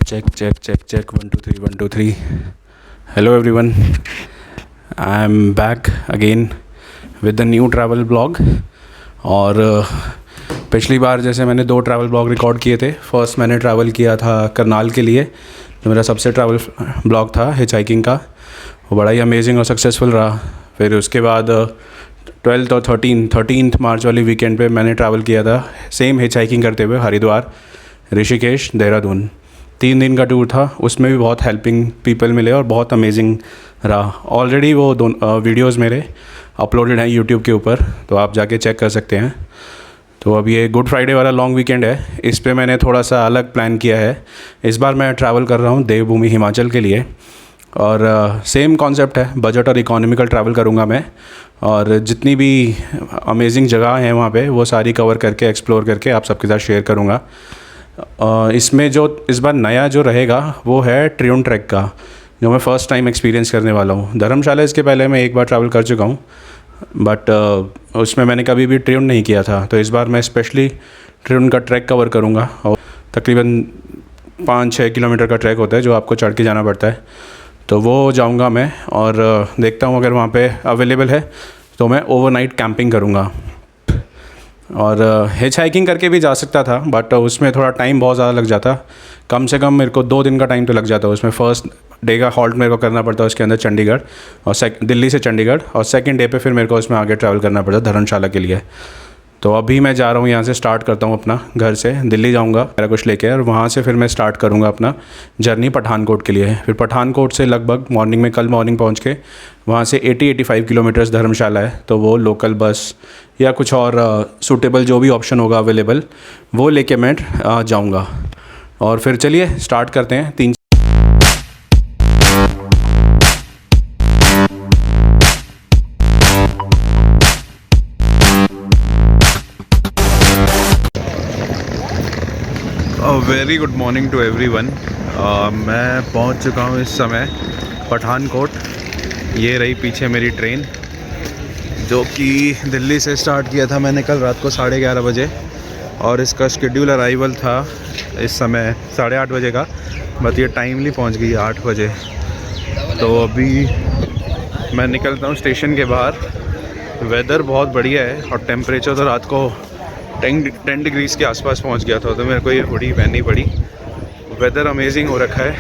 Check 1 2 3 1 2 3. Hello everyone. I am back again with the new travel blog. और पिछली बार जैसे मैंने 2 ट्रैवल ब्लॉग रिकॉर्ड किए थे. फर्स्ट मैंने ट्रैवल किया था करनाल के लिए, जो मेरा सबसे ट्रैवल ब्लॉग था हिच हाइकिंग का. वो बड़ा ही अमेजिंग और सक्सेसफुल रहा. फिर उसके बाद 12th और 13th मार्च वाली वीकेंड पे मैंने ट्रैवल किया था सेम हिच हाइकिंग करते हुए हरिद्वार, ऋषिकेश, देहरादून. 3 दिन का टूर था. उसमें भी बहुत हेल्पिंग पीपल मिले और बहुत अमेजिंग रहा. ऑलरेडी वो वीडियोस मेरे अपलोडेड हैं यूट्यूब के ऊपर, तो आप जाके चेक कर सकते हैं. तो अब ये गुड फ्राइडे वाला लॉन्ग वीकेंड है, इस पे मैंने थोड़ा सा अलग प्लान किया है. इस बार मैं ट्रैवल कर रहा हूँ देवभूमि हिमाचल के लिए. और सेम कॉन्सेप्ट है, बजट और इकोनॉमिकल ट्रैवल करूँगा मैं. और जितनी भी अमेजिंग जगह हैं वहाँ पे वो सारी कवर करके एक्सप्लोर करके आप सबके साथ शेयर करूँगा. इसमें जो इस बार नया जो रहेगा वो है ट्रियोन ट्रैक का, जो मैं फ़र्स्ट टाइम एक्सपीरियंस करने वाला हूँ. धर्मशाला इसके पहले मैं एक बार ट्रैवल कर चुका हूँ, बट उसमें मैंने कभी भी ट्रियोन नहीं किया था. तो इस बार मैं स्पेशली ट्रियोन का ट्रैक कवर करूँगा. और तकरीबन 5-6 किलोमीटर का ट्रैक होता है जो आपको चढ़ के जाना पड़ता है. तो वो जाऊँगा मैं और देखता हूँ अगर वहाँ पे अवेलेबल है तो मैं ओवरनाइट कैंपिंग करूँगा. और हिच हाइकिंग करके भी जा सकता था, बट उसमें थोड़ा टाइम बहुत ज़्यादा लग जाता. कम से कम मेरे को 2 दिन का टाइम तो लग जाता. उसमें फ़र्स्ट डे का हॉल्ट मेरे को करना पड़ता है उसके अंदर चंडीगढ़, और दिल्ली से चंडीगढ़, और सेकंड डे पे फिर मेरे को उसमें आगे ट्रैवल करना पड़ता धर्मशाला के लिए. तो अभी मैं जा रहा हूँ यहाँ से, स्टार्ट करता हूँ अपना. घर से दिल्ली जाऊँगा मेरा कुछ लेके, और वहाँ से फिर मैं स्टार्ट करूँगा अपना जर्नी पठानकोट के लिए. फिर पठानकोट से लगभग कल मॉर्निंग पहुँच के वहाँ से 80-85 किलोमीटर्स धर्मशाला है. तो वो लोकल बस या कुछ और सूटेबल जो भी ऑप्शन होगा अवेलेबल वो लेके मैं जाऊँगा. और फिर चलिए स्टार्ट करते हैं. 3 very good morning to everyone. मैं पहुंच चुका हूं इस समय पठानकोट. ये रही पीछे मेरी ट्रेन, जो कि दिल्ली से स्टार्ट किया था मैंने कल रात को 11:30 बजे, और इसका शेड्यूल अराइवल था इस समय 8:30 बजे का. बट ये टाइमली पहुंच गई 8 बजे. तो अभी मैं निकलता हूं स्टेशन के बाहर. वेदर बहुत बढ़िया है और टेम्परेचर तो रात को 10 डिग्रीज़ के आसपास पहुंच गया था. तो मेरे को ये हुडी पहननी पड़ी. वेदर अमेजिंग हो रखा है.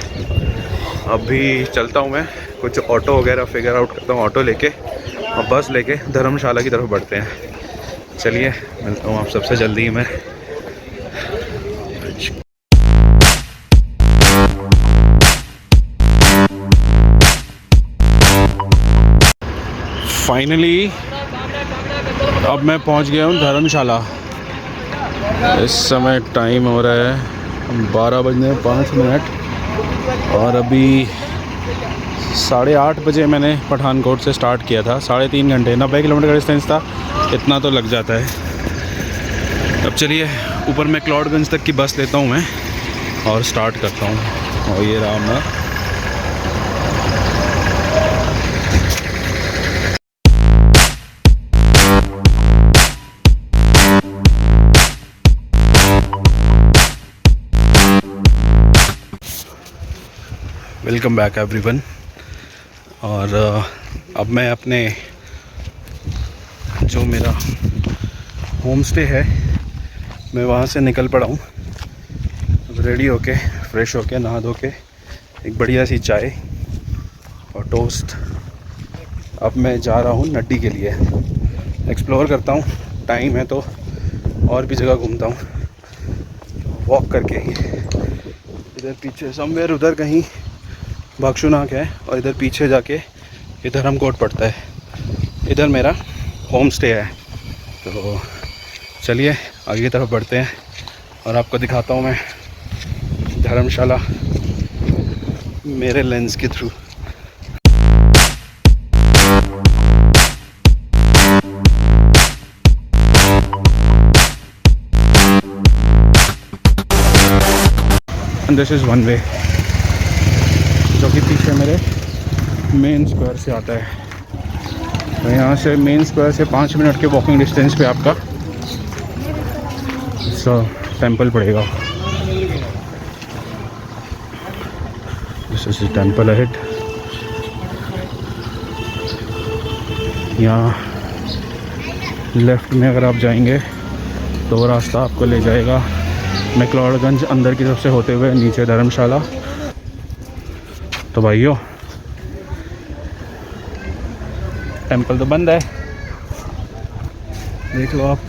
अभी चलता हूं मैं, कुछ ऑटो वगैरह फिगर आउट करता हूं, ऑटो लेके और बस लेके धर्मशाला की तरफ बढ़ते हैं. चलिए मिलता हूं आप सबसे जल्दी ही मैं. फाइनली अब मैं पहुंच गया हूं धर्मशाला. इस समय टाइम हो रहा है 12:05, और अभी 8:30 बजे मैंने पठानकोट से स्टार्ट किया था. 3.5 घंटे, 90 किलोमीटर का डिस्टेंस था. इतना तो लग जाता है. अब चलिए ऊपर मैं क्लाउडगंज तक की बस लेता हूँ मैं और स्टार्ट करता हूँ. और ये रहा मैं. Welcome back everyone. और अब मैं अपने जो मेरा होम स्टे है मैं वहाँ से निकल पड़ा हूँ. रेडी होके, फ्रेश होके, नहा धो के, एक बढ़िया सी चाय और टोस्ट. अब मैं जा रहा हूँ नड्डी के लिए. एक्सप्लोर करता हूँ, टाइम है तो और भी जगह घूमता हूँ वॉक करके ही. इधर पीछे समवेयर उधर कहीं बक्शुनाग है, और इधर पीछे जाके ये धर्मकोट पड़ता है. इधर मेरा होम स्टे है. तो चलिए आगे की तरफ बढ़ते हैं और आपको दिखाता हूँ मैं धर्मशाला मेरे लेंस के through. This is one way, जो कि पीछे मेरे मेन स्क्वायर से आता है. तो यहाँ से मेन स्क्वायर से 5 मिनट के वॉकिंग डिस्टेंस पे आपका टेम्पल पड़ेगा. This is the temple ahead. यहाँ लेफ़्ट में अगर आप जाएंगे तो रास्ता आपको ले जाएगा मैक्लोडगंज अंदर की तरफ से होते हुए नीचे धर्मशाला। तो भाइयों टेम्पल तो बंद है, देख लो आप।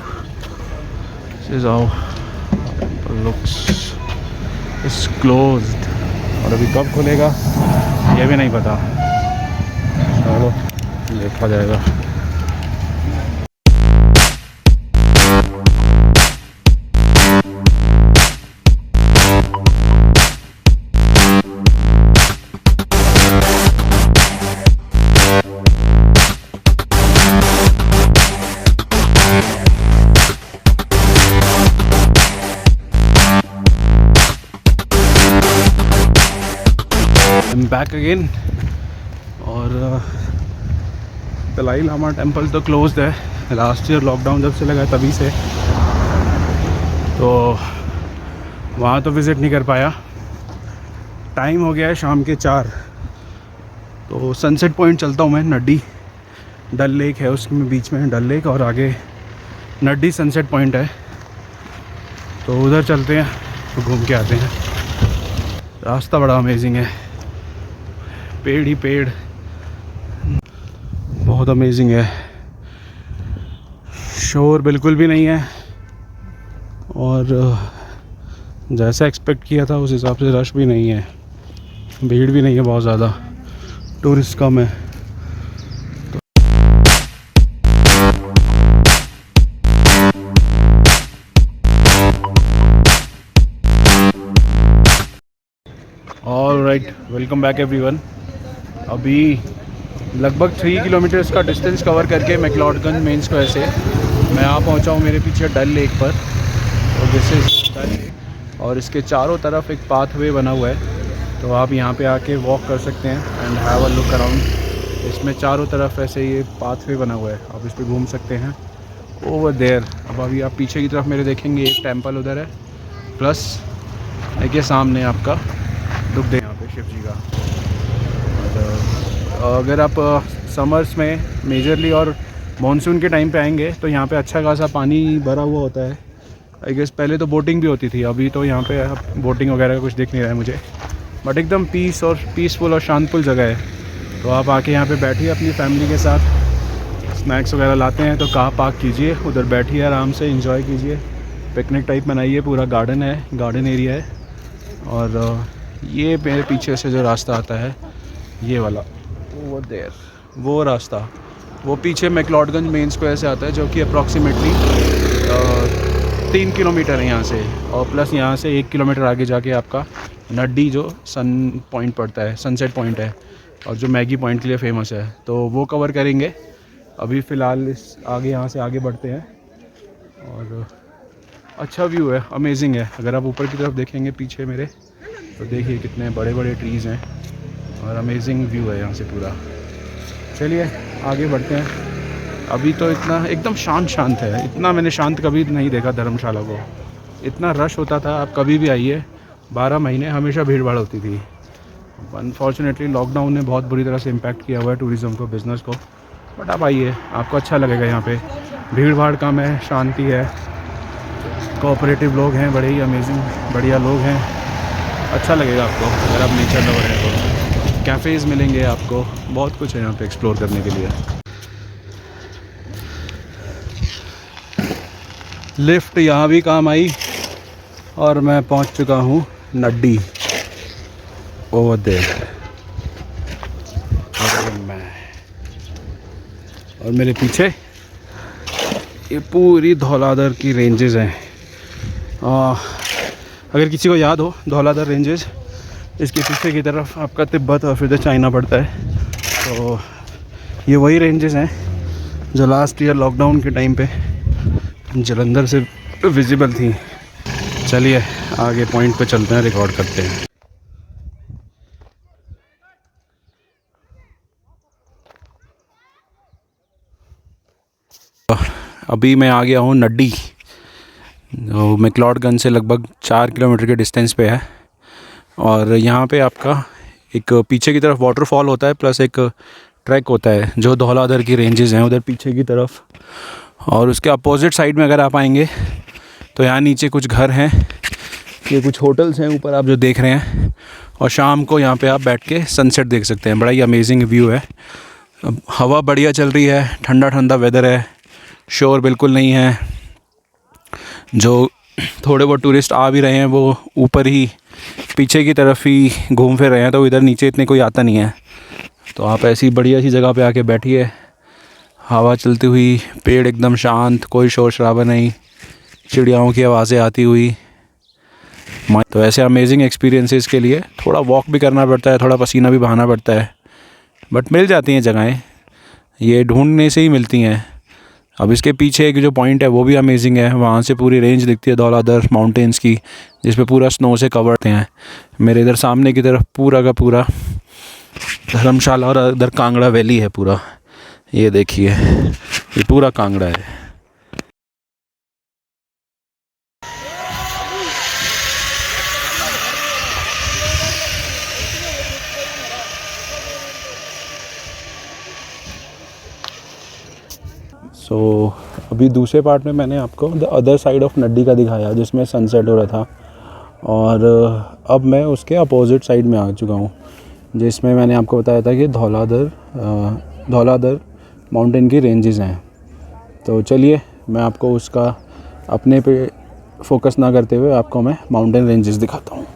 जाओ, टेम्पल लुक्स इज क्लोज्ड। और अभी कब खुलेगा ये भी नहीं पता, चलो देखा जाएगा। Back again. और दलाई लामा टेम्पल तो क्लोज्ड है, लास्ट ईयर लॉकडाउन जब से लगा तभी से, तो वहाँ तो विज़िट नहीं कर पाया। टाइम हो गया है शाम के 4, तो सनसेट पॉइंट चलता हूँ मैं। नड्डी डल लेक है उसमें बीच में, डल लेक और आगे नड्डी सनसेट पॉइंट है, तो उधर चलते हैं तो घूम के आते हैं। रास्ता बड़ा अमेजिंग है, पेड़ ही पेड़, बहुत अमेजिंग है। शोर बिल्कुल भी नहीं है और जैसा एक्सपेक्ट किया था उस हिसाब से रश भी नहीं है, भीड़ भी नहीं है बहुत ज़्यादा, टूरिस्ट कम है। Alright, welcome back everyone. अभी लगभग 3 किलोमीटर्स का डिस्टेंस कवर करके मैक्लोडगंज मेन स्क्वायर से मैं यहाँ पहुँचा हूँ मेरे पीछे डल लेक पर। और दिस इज डल लेक और इसके चारों तरफ एक पाथवे बना हुआ है, तो आप यहाँ पे आके वॉक कर सकते हैं and have a look around. इसमें चारों तरफ ऐसे ये पाथवे बना हुआ है, आप इस पर घूम सकते हैं ओवर देयर। अब अभी आप पीछे की तरफ मेरे देखेंगे एक टेम्पल उधर है, प्लस देखिए सामने आपका दुख दे यहाँ पे शिव जी का। अगर आप समर्स में मेजरली और मानसून के टाइम पे आएंगे तो यहाँ पे अच्छा खासा पानी भरा हुआ होता है। आई गेस पहले तो बोटिंग भी होती थी, अभी तो यहाँ पे बोटिंग वगैरह का कुछ दिख नहीं रहा है मुझे, बट एकदम पीसफुल और शांतफुल जगह है। तो आप आके यहाँ पे बैठिए अपनी फैमिली के साथ, स्नैक्स वगैरह लाते हैं तो कार पार्क कीजिए, उधर बैठिए आराम से इंजॉय कीजिए, पिकनिक टाइप बनाइए। पूरा गार्डन है, गार्डन एरिया है। और ये मेरे पीछे से जो रास्ता आता है ये वाला, वो देर वो रास्ता वो पीछे मैक्लोडगंज मेन स्क्वायर से आता है, जो कि अप्रॉक्सीमेटली 3 किलोमीटर है यहाँ से, और प्लस यहाँ से 1 किलोमीटर आगे जाके आपका नड्डी जो सन पॉइंट पड़ता है, सनसेट पॉइंट है, और जो मैगी पॉइंट के लिए फेमस है, तो वो कवर करेंगे। अभी फ़िलहाल इस आगे यहाँ से आगे बढ़ते हैं। और अच्छा व्यू है, अमेजिंग है। अगर आप ऊपर की तरफ देखेंगे पीछे मेरे, तो देखिए कितने बड़े बड़े ट्रीज़ हैं और अमेजिंग व्यू है यहाँ से पूरा। चलिए आगे बढ़ते हैं। अभी तो इतना एकदम शांत है, इतना मैंने शांत कभी नहीं देखा धर्मशाला को। इतना रश होता था, आप कभी भी आइए, 12 महीने हमेशा भीड़ भाड़ होती थी। अनफॉर्चुनेटली लॉकडाउन ने बहुत बुरी तरह से इम्पैक्ट किया हुआ है टूरिज़्म को, बिज़नेस को, बट आप आइए, आपको अच्छा लगेगा। यहाँ पे भीड़ भाड़ कम है, शांति है, कोऑपरेटिव लोग हैं, बड़े ही अमेजिंग बढ़िया लोग हैं, अच्छा लगेगा आपको अगर आप नेचर लवर हैं तो। कैफ़ेज़ मिलेंगे आपको, बहुत कुछ है यहाँ पे एक्सप्लोर करने के लिए। लिफ्ट यहाँ भी काम आई और मैं पहुँच चुका हूँ नड्डी ओवर देयर। और मेरे पीछे ये पूरी धौलाधर की रेंजेस हैं। अगर किसी को याद हो धौलाधर रेंजेस, इसके पीछे की तरफ आपका तिब्बत और फिर चाइना पड़ता है। तो ये वही रेंजेस हैं जो लास्ट ईयर लॉकडाउन के टाइम पे जलंधर से विजिबल थी। चलिए आगे पॉइंट पे चलते हैं, रिकॉर्ड करते हैं। अभी मैं आ गया हूँ नड्डी, जो मैक्लोडगंज से लगभग 4 किलोमीटर के डिस्टेंस पे है। और यहाँ पे आपका एक पीछे की तरफ वाटरफॉल होता है प्लस एक ट्रैक होता है जो धौलाधर की रेंजेस हैं उधर पीछे की तरफ। और उसके अपोजिट साइड में अगर आप आएंगे तो यहाँ नीचे कुछ घर हैं, ये कुछ होटल्स हैं ऊपर आप जो देख रहे हैं, और शाम को यहाँ पे आप बैठ के सनसेट देख सकते हैं। बड़ा ही अमेजिंग व्यू है। अब हवा बढ़िया चल रही है, ठंडा ठंडा वेदर है, शोर बिल्कुल नहीं है। जो थोड़े बहुत टूरिस्ट आ भी रहे हैं वो ऊपर ही पीछे की तरफ ही घूम फिर रहे हैं, तो इधर नीचे इतने कोई आता नहीं है। तो आप ऐसी बढ़िया सी जगह पे आके बैठिए, हवा चलती हुई, पेड़ एकदम शांत, कोई शोर शराबा नहीं, चिड़ियाओं की आवाज़ें आती हुई। तो ऐसे अमेजिंग एक्सपीरियंसेस के लिए थोड़ा वॉक भी करना पड़ता है, थोड़ा पसीना भी बहाना पड़ता है, बट मिल जाती हैं जगहें, ये ढूंढने से ही मिलती हैं। अब इसके पीछे एक जो पॉइंट है वो भी अमेजिंग है, वहाँ से पूरी रेंज दिखती है धौलाधर माउंटेंस की, जिस पे पूरा स्नो से कवर्ड हैं। मेरे इधर सामने की तरफ पूरा का पूरा धर्मशाला और इधर कांगड़ा वैली है पूरा, ये देखिए ये पूरा कांगड़ा है। सो अभी दूसरे पार्ट में मैंने आपको the other side of Naddi का दिखाया जिसमें सनसेट हो रहा था, और अब मैं उसके अपोजिट साइड में आ चुका हूँ जिसमें मैंने आपको बताया था कि धौलाधर माउंटेन की रेंजेस हैं। तो चलिए मैं आपको उसका अपने पे फोकस ना करते हुए आपको मैं माउंटेन रेंजेस दिखाता हूँ।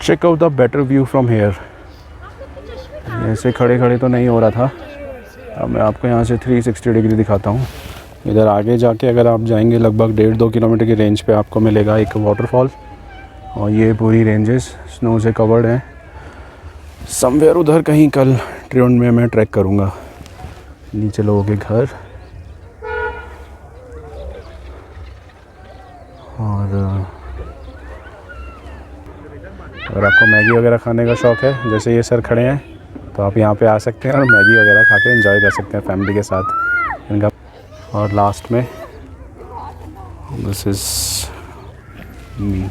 Check out the better view from here. ऐसे खड़े खड़े तो नहीं हो रहा था, अब मैं आपको यहाँ से 360 डिग्री दिखाता हूँ। इधर आगे जाके अगर आप जाएंगे लगभग 1.5-2 किलोमीटर की रेंज पे आपको मिलेगा एक वाटरफॉल, और ये पूरी रेंजेस स्नो से कवर्ड हैं। समवेयर उधर कहीं कल ट्रियोन में मैं ट्रैक करूँगा, नीचे लोगों के घर। और अगर आपको मैगी वगैरह खाने का शौक़ है, जैसे ये सर खड़े हैं, तो आप यहाँ पे आ सकते हैं और मैगी वगैरह खा के एंजॉय कर सकते हैं फैमिली के साथ इनका। और लास्ट में दिस इज़ मी।